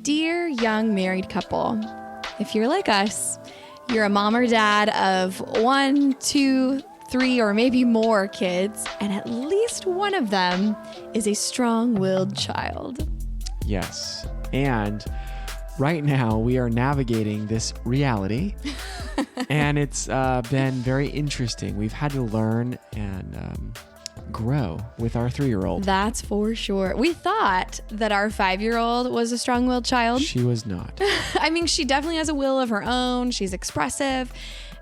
Dear young married couple, if you're like us, you're a mom or dad of 1, 2, 3, or maybe more kids, and at least one of them is a strong-willed child. Yes. And right now we are navigating this reality and it's been very interesting. We've had to learn and grow with our 3-year-old. That's for sure. We thought that our 5-year-old was a strong-willed child. She was not. I mean, she definitely has a will of her own. She's expressive.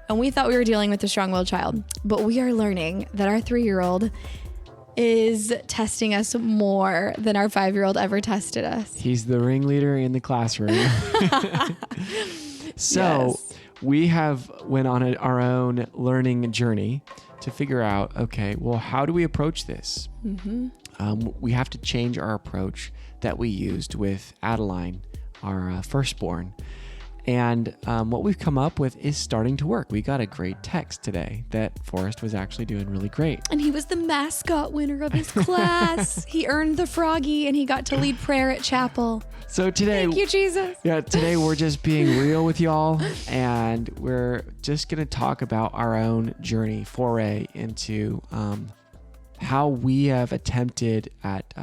And we thought we were dealing with a strong-willed child. But we are learning that our 3-year-old is testing us more than our 5-year-old ever tested us. He's the ringleader in the classroom. So Yes. we have went on our own learning journey to figure out, okay, well, how do we approach this? We have to change our approach that we used with Adeline, our firstborn. And what we've come up with is starting to work. We got a great text today that Forrest was actually doing really great. And he was the mascot winner of his class. He earned the froggy and he got to lead prayer at chapel. So today, Thank you, Jesus. yeah, today we're just being real with y'all, and we're just going to talk about our own journey, foray into how we have attempted at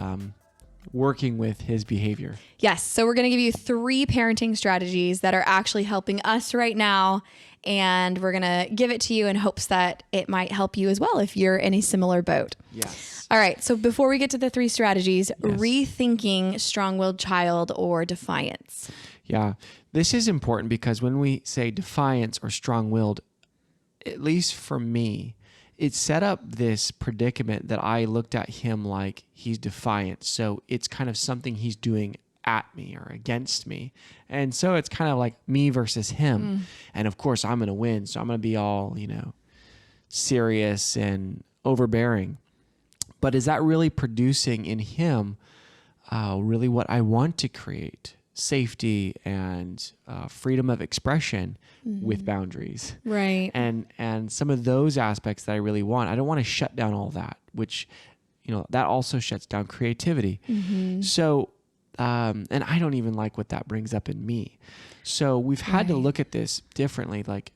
working with his behavior. Yes. So we're going to give you 3 parenting strategies that are actually helping us right now. And we're going to give it to you in hopes that it might help you as well if you're in a similar boat. Yes. All right. So before we get to the 3 strategies, rethinking strong-willed child or defiance. Yeah. This is important because when we say defiance or strong-willed, at least for me, it set up this predicament that I looked at him like he's defiant. So it's kind of something he's doing at me or against me. And so it's kind of like me versus him. And of course I'm going to win. So I'm going to be all, serious and overbearing. But is that really producing in him really what I want to create? Safety and freedom of expression with boundaries. Right. And some of those aspects that I really want. I don't want to shut down all that, which, that also shuts down creativity. So, and I don't even like what that brings up in me. So we've had to look at this differently. Like,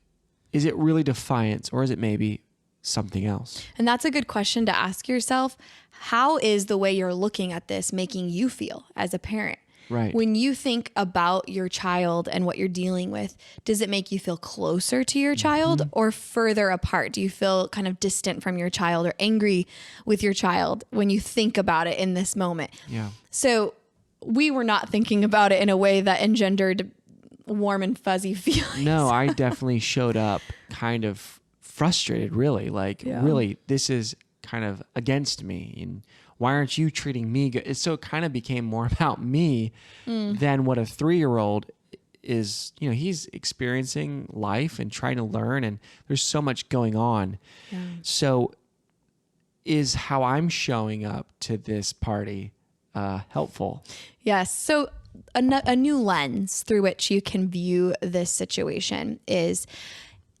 is it really defiance or is it maybe something else? And that's a good question to ask yourself. How is the way you're looking at this making you feel as a parent? Right. When you think about your child and what you're dealing with, does it make you feel closer to your child or further apart? Do you feel kind of distant from your child or angry with your child when you think about it in this moment? Yeah. So we were not thinking about it in a way that engendered warm and fuzzy feelings. No, I definitely showed up kind of frustrated, really. Like, really, this is kind of against me. And why aren't you treating me good? So it kind of became more about me than what a 3-year-old is. He's experiencing life and trying to learn, and there's so much going on. Yeah. So is how I'm showing up to this party helpful? Yes. So a new lens through which you can view this situation is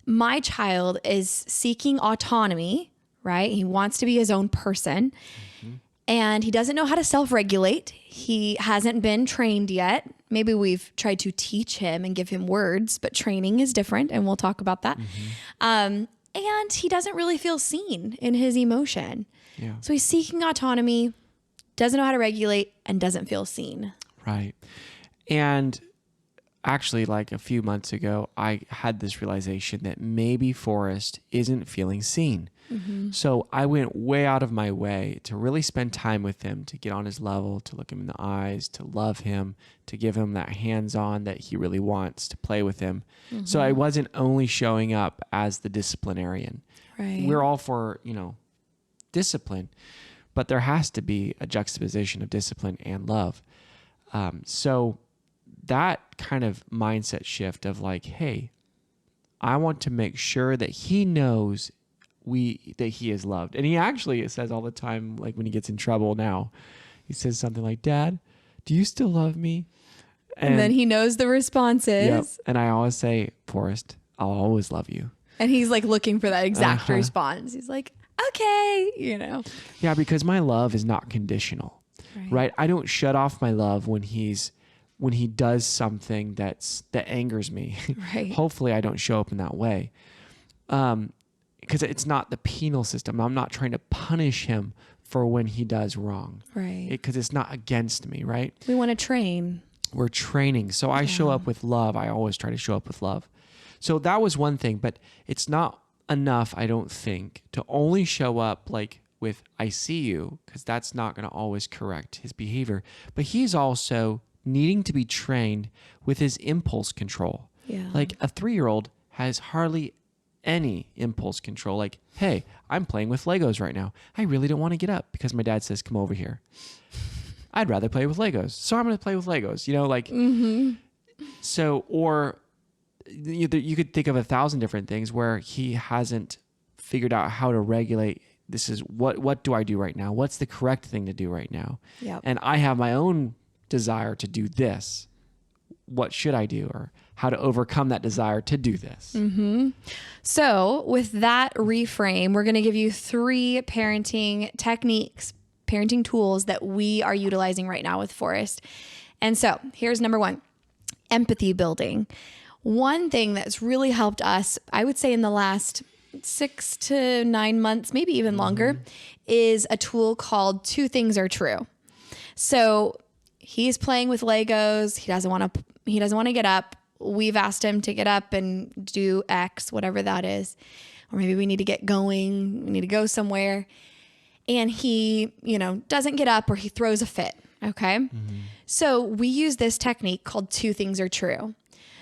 my child is seeking autonomy, right? He wants to be his own person. And he doesn't know how to self-regulate. He hasn't been trained yet. Maybe we've tried to teach him and give him words, but training is different, and we'll talk about that. And he doesn't really feel seen in his emotion. Yeah. So he's seeking autonomy, doesn't know how to regulate, and doesn't feel seen. Right. And actually, like a few months ago, I had this realization that maybe Forrest isn't feeling seen. So I went way out of my way to really spend time with him, to get on his level, to look him in the eyes, to love him, to give him that hands-on that he really wants, to play with him. So I wasn't only showing up as the disciplinarian. Right. We're all for, discipline, but there has to be a juxtaposition of discipline and love. So that kind of mindset shift of like, hey, I want to make sure that he knows that he is loved. And he actually says all the time, like when he gets in trouble now, he says something like, Dad, do you still love me? And then he knows the response is. Yep. And I always say, Forrest, I'll always love you. And he's like looking for that exact response. He's like, okay, Yeah, because my love is not conditional, right? I don't shut off my love when he's when he does something that angers me. Right. Hopefully I don't show up in that way. Because it's not the penal system. I'm not trying to punish him for when he does wrong. Right. Because it's not against me, right? We want to train. We're training. So I show up with love. I always try to show up with love. So that was one thing, but it's not enough, I don't think, to only show up like with I see you, because that's not going to always correct his behavior. But he's also needing to be trained with his impulse control. Yeah. Like a 3-year-old has hardly any impulse control. Like, hey, I'm playing with Legos right now. I really don't want to get up because my dad says, come over here. I'd rather play with Legos. So I'm going to play with Legos, like, so, or you could think of 1,000 different things where he hasn't figured out how to regulate. This is what do I do right now? What's the correct thing to do right now? Yep. And I have my own desire to do this. What should I do? Or how to overcome that desire to do this. Mm-hmm. So with that reframe, we're going to give you 3 parenting techniques, parenting tools that we are utilizing right now with Forrest. And so here's number 1, empathy building. One thing that's really helped us, I would say in the last 6 to 9 months, maybe even longer, is a tool called 2 Things Are True. So he's playing with Legos. He doesn't want to get up. We've asked him to get up and do X, whatever that is. Or maybe we need to get going. We need to go somewhere. And he, doesn't get up, or he throws a fit. Okay. Mm-hmm. So we use this technique called 2 Things Are True.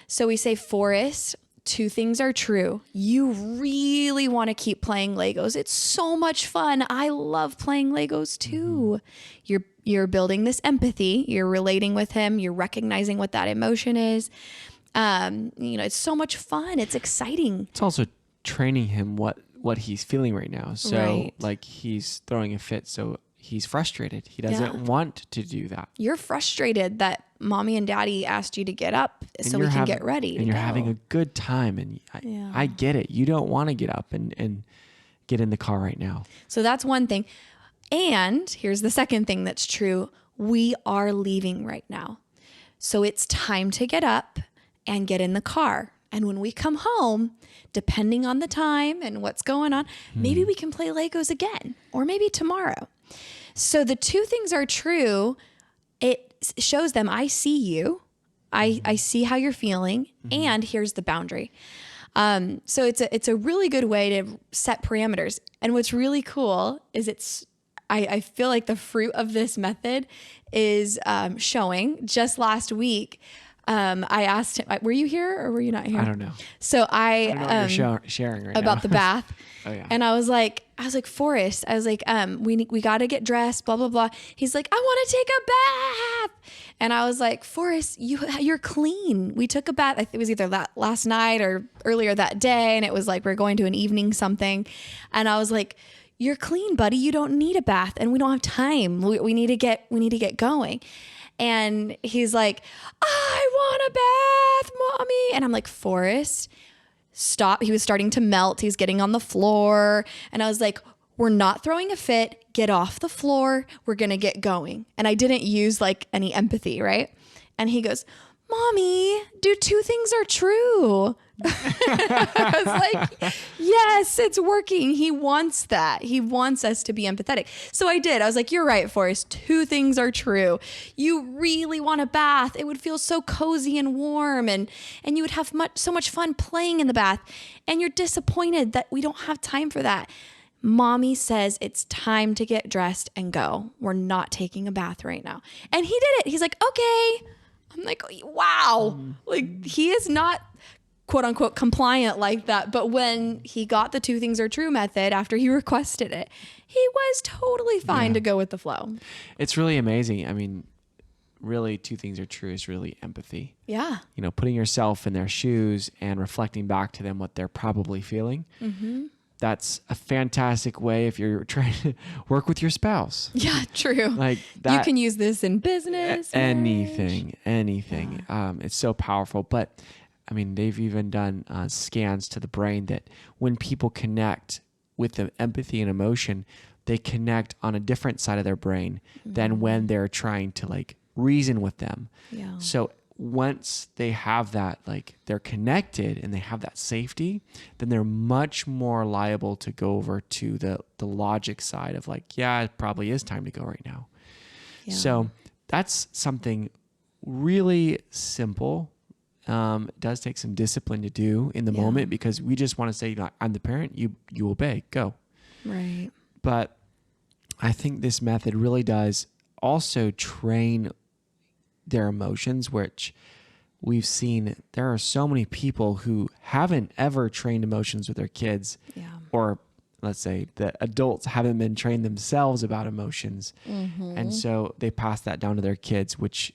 So we say, Forrest, 2 things are true. You really want to keep playing Legos. It's so much fun. I love playing Legos too. Mm-hmm. You're building this empathy. You're relating with him. You're recognizing what that emotion is. It's so much fun. It's exciting. It's also training him what he's feeling right now. So right. Like he's throwing a fit. So he's frustrated. He doesn't want to do that. You're frustrated that mommy and daddy asked you to get up so we can get ready. And you're having a good time. And I get it. You don't want to get up and get in the car right now. So that's one thing. And here's the second thing that's true. We are leaving right now. So it's time to get up and get in the car. And when we come home, depending on the time and what's going on, maybe we can play Legos again, or maybe tomorrow. So the 2 things are true. It shows them, I see you. I see how you're feeling. And here's the boundary. So it's a really good way to set parameters. And what's really cool is I feel like the fruit of this method is showing. Just last week, I asked him, were you here or were you not here? I don't know. So I don't know what you're sharing right about now. the bath. Oh yeah. And I was like, Forrest, we got to get dressed, blah, blah, blah. He's like, I want to take a bath. And I was like, Forrest, you're clean. We took a bath. It was either last night or earlier that day. And it was like, we're going to an evening something. And I was like, you're clean, buddy. You don't need a bath and we don't have time. We need to get going. And he's like, I want a bath, mommy. And I'm like, Forrest, stop. He was starting to melt. He's getting on the floor. And I was like, we're not throwing a fit. Get off the floor. We're going to get going. And I didn't use like any empathy, right? And he goes, Mommy, do 2 things are true. I was like, yes, it's working. He wants that. He wants us to be empathetic. So I did. I was like, you're right, Forrest. 2 things are true. You really want a bath. It would feel so cozy and warm, and you would have so much fun playing in the bath. And you're disappointed that we don't have time for that. Mommy says it's time to get dressed and go. We're not taking a bath right now. And he did it. He's like, okay. I'm like, wow. Like, he is not quote unquote compliant like that. But when he got the 2 things are true method after he requested it, he was totally fine to go with the flow. It's really amazing. I mean, really 2 things are true is really empathy. Yeah. Putting yourself in their shoes and reflecting back to them what they're probably feeling. Mm-hmm. That's a fantastic way if you're trying to work with your spouse. Yeah, true. Like that. You can use this in business. Anything. Yeah. It's so powerful. But I mean, they've even done scans to the brain that when people connect with the empathy and emotion, they connect on a different side of their brain than when they're trying to like reason with them. Yeah. So once they have that, like they're connected and they have that safety, then they're much more liable to go over to the logic side of like, yeah, it probably is time to go right now. Yeah. So that's something really simple. It does take some discipline to do in the moment, because we just want to say, I'm the parent, you obey, go. Right. But I think this method really does also train their emotions, which we've seen there are so many people who haven't ever trained emotions with their kids. Yeah. Or let's say the adults haven't been trained themselves about emotions. And so they pass that down to their kids, which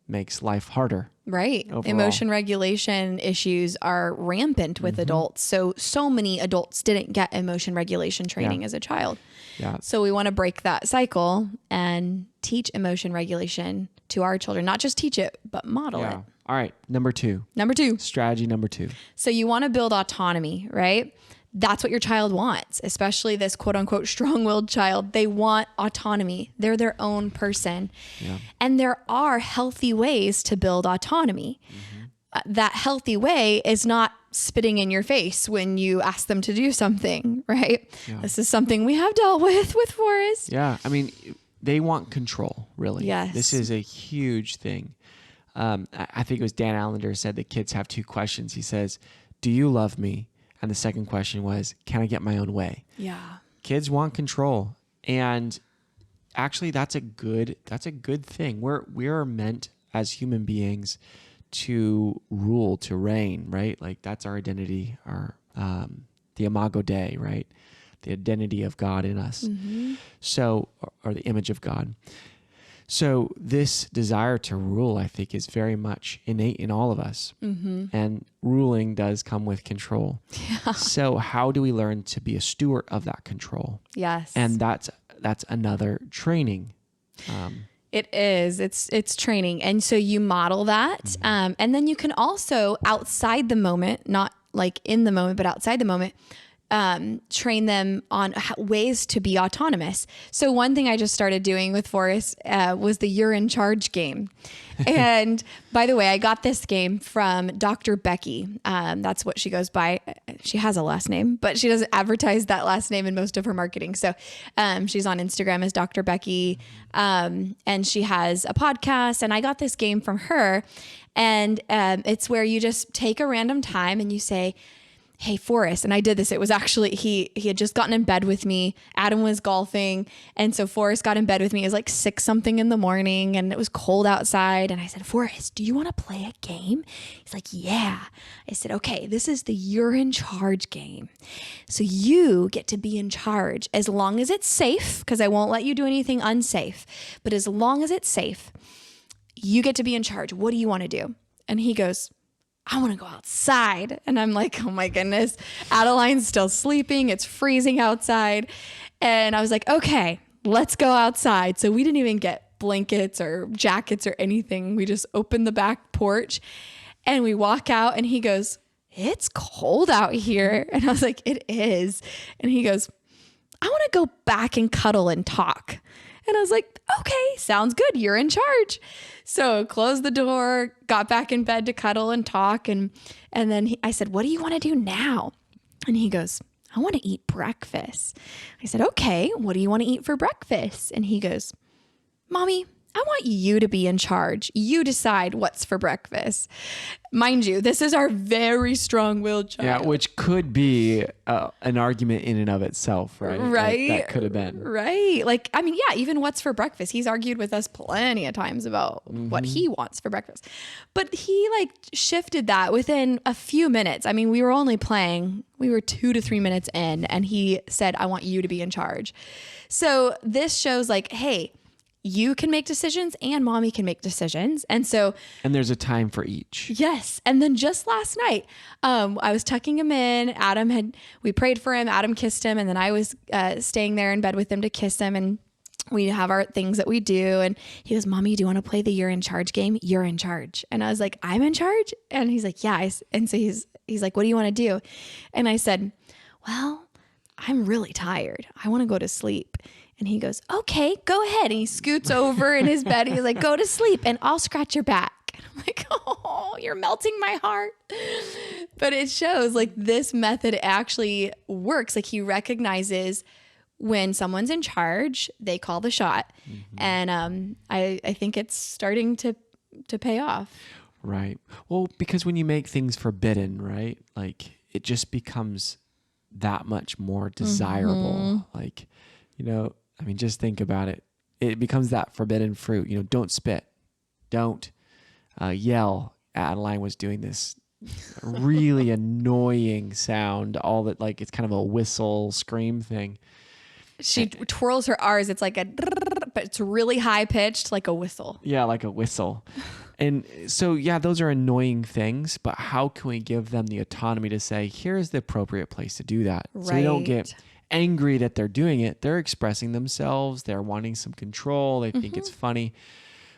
makes life harder. Right. Overall. Emotion regulation issues are rampant with adults. So many adults didn't get emotion regulation training as a child. Yeah. So we want to break that cycle and teach emotion regulation to our children. Not just teach it, but model it. All right. Number 2. Strategy number 2. So you want to build autonomy, right? That's what your child wants, especially this quote unquote strong-willed child. They want autonomy. They're their own person. Yeah. And there are healthy ways to build autonomy. That healthy way is not spitting in your face when you ask them to do something, right? Yeah. This is something we have dealt with Forrest. Yeah. I mean, they want control, really. Yes. This is a huge thing. I think it was Dan Allender said that kids have 2 questions. He says, do you love me? And the second question was, can I get my own way? Yeah. Kids want control. And actually that's a good thing. We are meant as human beings to rule, to reign, right? Like that's our identity, our the imago Dei, right? The identity of God in us. So, or the image of God. So this desire to rule, I think, is very much innate in all of us. And ruling does come with control. Yeah. So how do we learn to be a steward of that control? Yes. And that's another training. It is. It's training. And so you model that. And then you can also, outside the moment, not like in the moment, but outside the moment, train them on ways to be autonomous. So one thing I just started doing with Forrest was the You're in Charge game. And by the way, I got this game from Dr. Becky. That's what she goes by. She has a last name, but she doesn't advertise that last name in most of her marketing. So she's on Instagram as Dr. Becky. And she has a podcast. And I got this game from her. And it's where you just take a random time and you say, hey, Forrest. And I did this. It was actually, he had just gotten in bed with me. Adam was golfing. And so Forrest got in bed with me. It was like 6 something in the morning and it was cold outside. And I said, Forrest, do you want to play a game? He's like, yeah. I said, okay, this is the You're in Charge game. So you get to be in charge as long as it's safe, because I won't let you do anything unsafe. But as long as it's safe, you get to be in charge. What do you want to do? And he goes, I want to go outside. And I'm like, oh my goodness, Adeline's still sleeping. It's freezing outside. And I was like, okay, let's go outside. So we didn't even get blankets or jackets or anything. We just opened the back porch and we walk out and he goes, it's cold out here. And I was like, it is. And he goes, I want to go back and cuddle and talk. And I was like, okay, sounds good. You're in charge. So closed the door, got back in bed to cuddle and talk. And then I said, what do you want to do now? And he goes, I want to eat breakfast. I said, okay, what do you want to eat for breakfast? And he goes, Mommy, I want you to be in charge. You decide what's for breakfast. Mind you, this is our very strong-willed child. Yeah, which could be an argument in and of itself, right? Right. Like, that could have been. Right. Like, I mean, yeah, even what's for breakfast. He's argued with us plenty of times about what he wants for breakfast. But he like shifted that within a few minutes. I mean, we were only playing, we were 2 to 3 minutes in, and he said, I want you to be in charge. So this shows like, hey, you can make decisions and mommy can make decisions. And there's a time for each. Yes. And then just last night, I was tucking him in. We prayed for him. Adam kissed him. And then I was staying there in bed with him to kiss him. And we have our things that we do. And he goes, Mommy, do you want to play the You're in Charge game? You're in charge. And I was like, I'm in charge? And he's like, yeah. And so he's like, what do you want to do? And I said, well, I'm really tired. I want to go to sleep. And he goes, okay, go ahead. And he scoots over in his bed. He's like, go to sleep and I'll scratch your back. And I'm like, oh, you're melting my heart. But it shows like this method actually works. Like he recognizes when someone's in charge, they call the shot. And I think it's starting to pay off. Right. Well, because when you make things forbidden, right, like it just becomes that much more desirable. Like, you know, I mean, just think about it. It becomes that forbidden fruit. You know, don't spit, don't yell. Adeline was doing this really annoying sound, all that, like, it's kind of a whistle scream thing. She twirls her R's. It's like but it's really high pitched, like a whistle. Yeah, like a whistle. And so, yeah, those are annoying things, but how can we give them the autonomy to say, here's the appropriate place to do that? Right. So they don't get angry that they're doing it. They're expressing themselves. They're wanting some control. They think it's funny.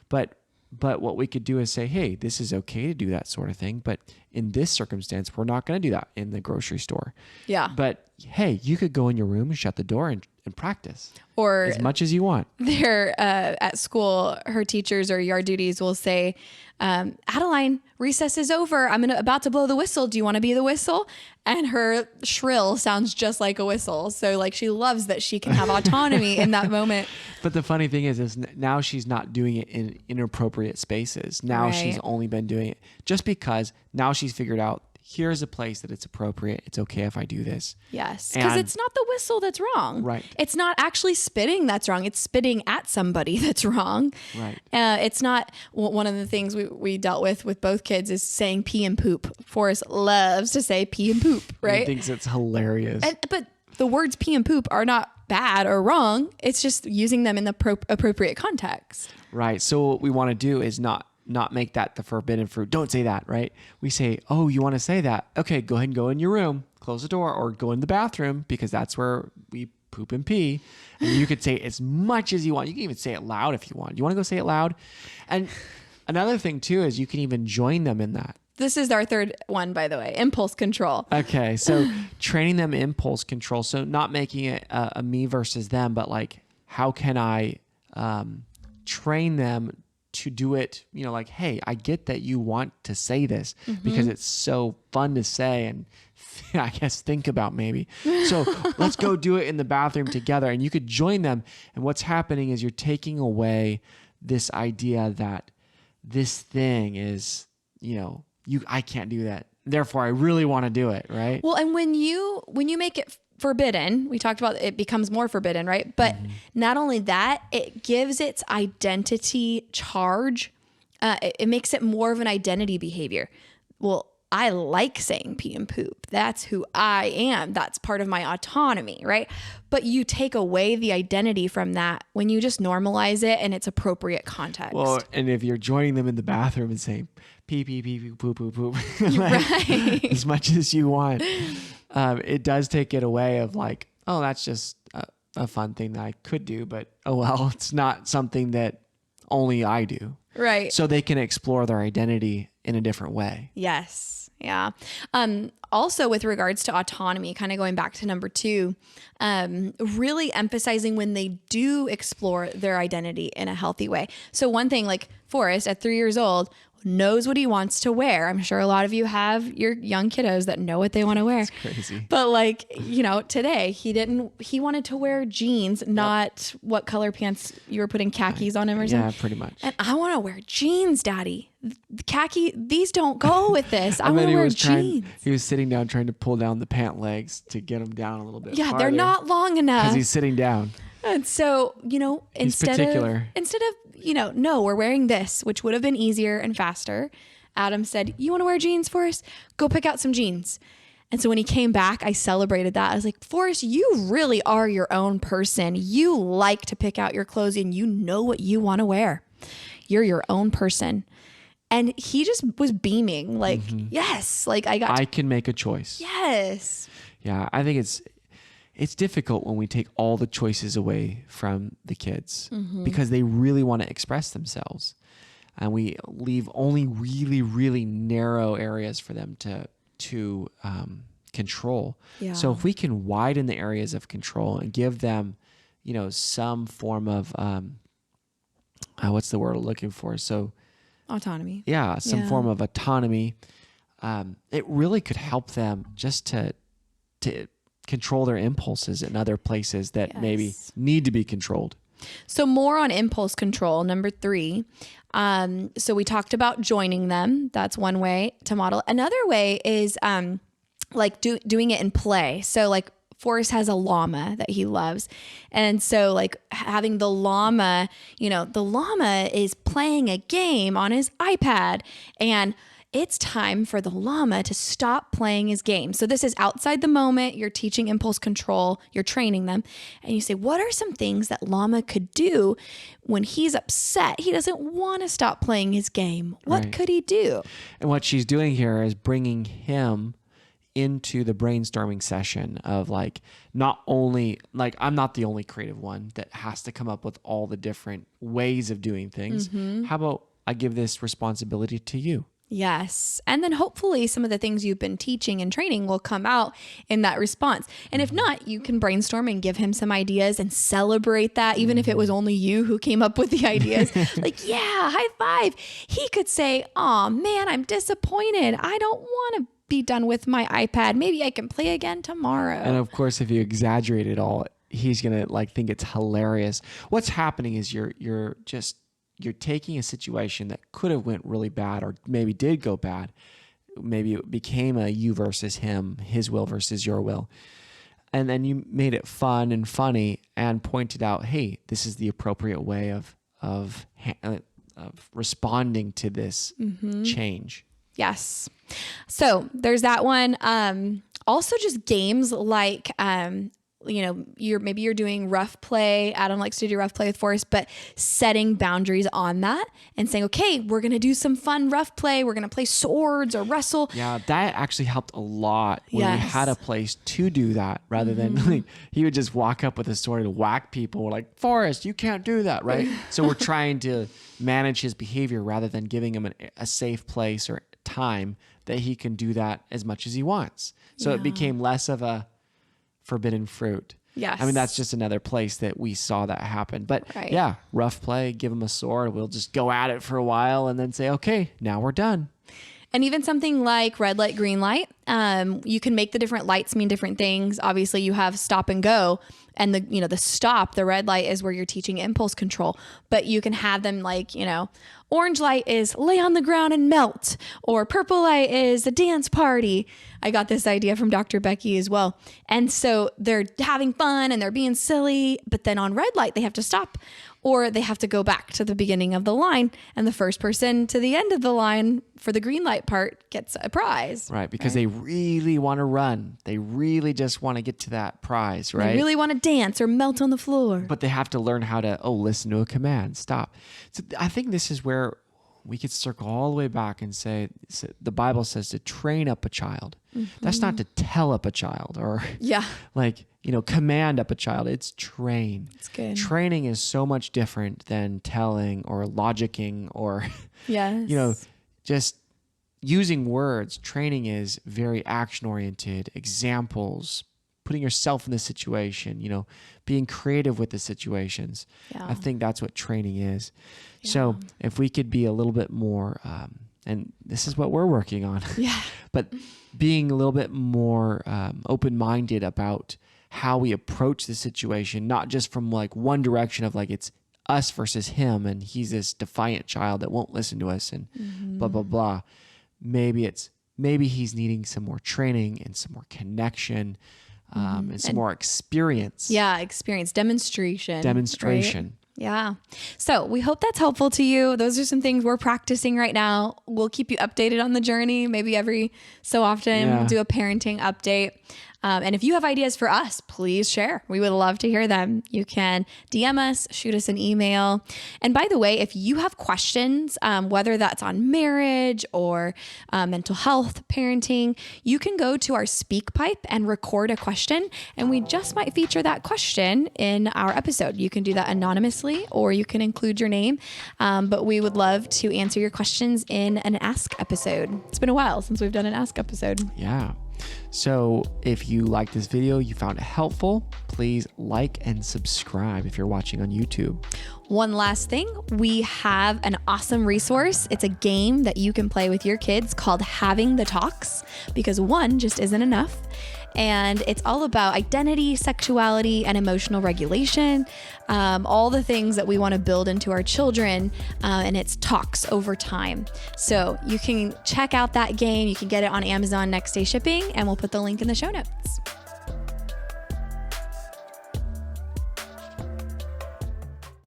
But what we could do is say, hey, this is okay to do that sort of thing. But in this circumstance, we're not going to do that in the grocery store. Yeah. But hey, you could go in your room and shut the door and practice. Or as much as you want. They're at school, her teachers or yard duties will say, Adeline, recess is over. I'm about to blow the whistle. Do you want to be the whistle? And her shrill sounds just like a whistle. So like she loves that she can have autonomy in that moment. But the funny thing is now she's not doing it in inappropriate spaces. Now she's only been doing it just because now she's figured out, here's a place that it's appropriate. It's okay if I do this. Yes. Because it's not the whistle that's wrong. Right. It's not actually spitting that's wrong. It's spitting at somebody that's wrong. Right. It's not one of the things we dealt with both kids is saying pee and poop. Forrest loves to say pee and poop, right? He thinks it's hilarious. But the words pee and poop are not bad or wrong. It's just using them in the appropriate context. Right. So what we want to do is not make that the forbidden fruit. Don't say that, right? We say, oh, you want to say that? Okay, go ahead and go in your room, close the door, or go in the bathroom because that's where we poop and pee. And you could say as much as you want. You can even say it loud if you want. You want to go say it loud? And another thing too is you can even join them in that. This is our third one, by the way, impulse control. Okay, so training them impulse control. So not making it a me versus them, but like how can I train them to do it, you know, like, hey, I get that you want to say this because it's so fun to say and I guess think about maybe. So let's go do it in the bathroom together and you could join them. And what's happening is you're taking away this idea that this thing is, you know, I can't do that. Therefore, I really want to do it, right? Well, and when you make it forbidden, we talked about it becomes more forbidden, right? But not only that, it gives its identity charge. It makes it more of an identity behavior. Well, I like saying pee and poop. That's who I am. That's part of my autonomy, right? But you take away the identity from that when you just normalize it in its appropriate context. Well, and if you're joining them in the bathroom and saying pee, pee, pee, pee, poop, poop, poop, like, right. as much as you want, it does take it away of like, oh, that's just a fun thing that I could do, but oh well, it's not something that only I do. Right. So they can explore their identity in a different way. Yes. Yeah. Also with regards to autonomy, kind of going back to number 2, really emphasizing when they do explore their identity in a healthy way. So one thing, like Forrest at 3 years old knows what he wants to wear. I'm sure a lot of you have your young kiddos that know what they want to wear. It's crazy. But like, you know, today he wanted to wear jeans, not what color pants you were putting khakis on him or something. Yeah, pretty much. And I want to wear jeans, Daddy. The khaki, these don't go with this. I And want then to wear jeans. He was sitting down trying to pull down the pant legs to get them down a little bit. Yeah, they're not long enough. Because he's sitting down. And so, you know, instead of, you know, no, we're wearing this, which would have been easier and faster. Adam said, you want to wear jeans, Forrest? Go pick out some jeans. And so when he came back, I celebrated that. I was like, Forrest, you really are your own person. You like to pick out your clothes and you know what you want to wear. You're your own person. And he just was beaming like, yes, like I can make a choice. Yes. Yeah. I think it's difficult when we take all the choices away from the kids because they really want to express themselves and we leave only really, really narrow areas for them to control. Yeah. So if we can widen the areas of control and give them, some form of, what's the word I'm looking for? So Autonomy. yeah, some form of autonomy. It really could help them just to control their impulses in other places that maybe need to be controlled. So more on impulse control, number 3. So we talked about joining them. That's one way to model. Another way is like doing it in play. So like Forrest has a llama that he loves. And so like having the llama, the llama is playing a game on his iPad, and it's time for the llama to stop playing his game. So this is outside the moment. You're teaching impulse control. You're training them. And you say, what are some things that llama could do when he's upset? He doesn't want to stop playing his game. What could he do? And what she's doing here is bringing him into the brainstorming session of like, not only like, I'm not the only creative one that has to come up with all the different ways of doing things. How about I give this responsibility to you? Yes. And then hopefully some of the things you've been teaching and training will come out in that response. And if not, you can brainstorm and give him some ideas and celebrate that, even if it was only you who came up with the ideas. Like, yeah, high five. He could say, oh man, I'm disappointed. I don't want to be done with my iPad. Maybe I can play again tomorrow. And of course, if you exaggerate it all, he's going to like think it's hilarious. What's happening is you're taking a situation that could have went really bad or maybe did go bad. Maybe it became a you versus him, his will versus your will. And then you made it fun and funny and pointed out, hey, this is the appropriate way of responding to this change. Yes. So there's that one. Also just games like, you're doing rough play. Adam likes to do rough play with Forrest, but setting boundaries on that and saying, okay, we're going to do some fun rough play. We're going to play swords or wrestle. Yeah, that actually helped a lot when we had a place to do that rather than like, he would just walk up with a sword and whack people. We're like, Forrest, you can't do that, right? So we're trying to manage his behavior rather than giving him a safe place or time that he can do that as much as he wants. So it became less of a forbidden fruit. Yes. I mean, that's just another place that we saw that happen. But yeah, rough play, give him a sword. We'll just go at it for a while and then say, okay, now we're done. And even something like red light, green light, you can make the different lights mean different things. Obviously, you have stop and go, and the stop, the red light is where you're teaching impulse control. But you can have them like, orange light is lay on the ground and melt, or purple light is a dance party. I got this idea from Dr. Becky as well. And so they're having fun and they're being silly, but then on red light, they have to stop. Or they have to go back to the beginning of the line, and the first person to the end of the line for the green light part gets a prize. Right, because they really want to run. They really just want to get to that prize, right? They really want to dance or melt on the floor. But they have to learn how to, listen to a command, stop. So I think this is where we could circle all the way back and say, the Bible says to train up a child. That's not to tell up a child or command up a child. It's train. It's good. Training is so much different than telling or logicking or, just using words. Training is very action oriented, examples, putting yourself in the situation, being creative with the situations. Yeah. I think that's what training is. Yeah. So if we could be a little bit more, and this is what we're working on, but being a little bit more open-minded about how we approach the situation, not just from like one direction of like it's us versus him and he's this defiant child that won't listen to us and blah, blah, blah. Maybe he's needing some more training and some more connection and some more experience. Yeah, experience, demonstration. Right? Yeah. So we hope that's helpful to you. Those are some things we're practicing right now. We'll keep you updated on the journey. Maybe every so often we'll do a parenting update. And if you have ideas for us, please share. We would love to hear them. You can DM us, shoot us an email. And by the way, if you have questions, whether that's on marriage or mental health, parenting, you can go to our SpeakPipe and record a question. And we just might feature that question in our episode. You can do that anonymously or you can include your name. But we would love to answer your questions in an Ask episode. It's been a while since we've done an Ask episode. Yeah. So if you like this video, you found it helpful, please like and subscribe if you're watching on YouTube. One last thing, we have an awesome resource. It's a game that you can play with your kids called Having the Talks, because one just isn't enough. And it's all about identity, sexuality, and emotional regulation, all the things that we want to build into our children, and it's talks over time. So you can check out that game. You can get it on Amazon next day shipping, and we'll put the link in the show notes.